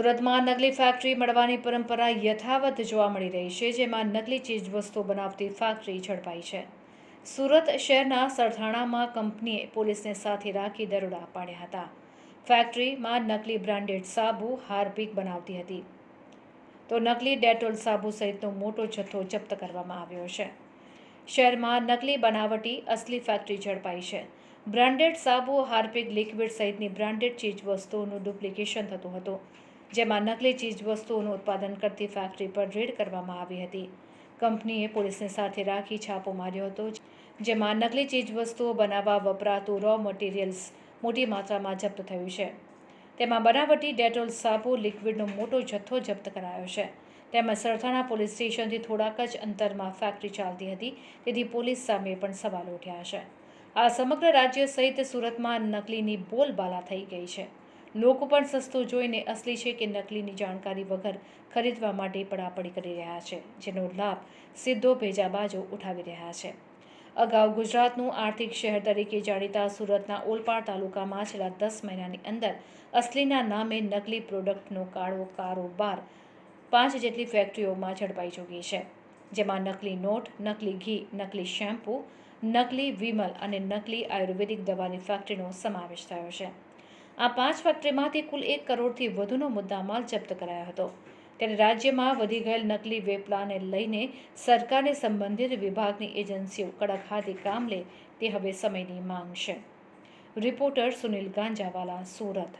સુરતમાં નકલી ફેક્ટરી મળવાની પરંપરા યથાવત જોવા મળી રહી છે, જેમાં નકલી ચીજવસ્તુઓ બનાવતી ફેક્ટરી ઝડપાઈ છે. સુરત શહેરના સરથાણામાં કંપનીએ પોલીસને સાથે રાખી દરોડા પાડ્યા હતા. ફેક્ટરીમાં નકલી બ્રાન્ડેડ સાબુ, હાર્પિક બનાવતી હતી, તો નકલી ડેટોલ સાબુ સહિતનો મોટો જથ્થો જપ્ત કરવામાં આવ્યો છે. શહેરમાં નકલી બનાવટી અસલી ફેક્ટરી ઝડપાઈ છે. બ્રાન્ડેડ સાબુ, હાર્પિક, લિક્વિડ સહિતની બ્રાન્ડેડ ચીજવસ્તુઓનું ડુપ્લિકેશન થતું હતું, જેમાં નકલી ચીજવસ્તુઓનું ઉત્પાદન કરતી ફેક્ટરી પર રેડ કરવામાં આવી હતી. કંપનીએ પોલીસને સાથે રાખી છાપો માર્યો હતો, જેમાં નકલી ચીજવસ્તુઓ બનાવવા વપરાતું રો મટીરિયલ્સ મોટી માત્રામાં જપ્ત થયું છે. તેમાં બનાવટી ડેટોલ સાબુ, લિક્વિડનો મોટો જથ્થો જપ્ત કરાયો છે. તેમજ સરથાણા પોલીસ સ્ટેશનથી થોડાક જ અંતરમાં ફેક્ટરી ચાલતી હતી, તેથી પોલીસ સામે પણ સવાલો ઉઠ્યા છે. આ સમગ્ર રાજ્ય સહિત સુરતમાં નકલીની બોલબાલા થઈ ગઈ છે. લોકો પણ સસ્તું જોઈને અસલી છે કે નકલીની જાણકારી વગર ખરીદવા માટે પડાપડી કરી રહ્યા છે, જેનો લાભ સીધો ભેજાબાજો ઉઠાવી રહ્યા છે. અગાઉ ગુજરાતનું આર્થિક શહેર તરીકે જાણીતા સુરતના ઓલપાડ તાલુકામાં છેલ્લા 10 મહિનાની અંદર અસલીના નામે નકલી પ્રોડક્ટનો કાળો કારોબાર 5 જેટલી ફેક્ટરીઓમાં ઝડપાઈ ચૂકી છે, જેમાં નકલી નોટ, નકલી ઘી, નકલી શેમ્પૂ, નકલી વિમલ અને નકલી આયુર્વેદિક દવાની ફેક્ટરીનો સમાવેશ થયો છે. આ 5 ફેક્ટરીમાંથી કુલ 1 કરોડથી વધુનો મુદ્દામાલ જપ્ત કરાયો હતો. ત્યારે રાજ્યમાં વધી ગયેલ નકલી વેપલાને લઈને સરકારને સંબંધિત વિભાગની એજન્સીઓ કડક હાથે કામ લે તે હવે સમયની માંગ છે. રિપોર્ટર સુનિલ ગાંજાવાલા, સુરત.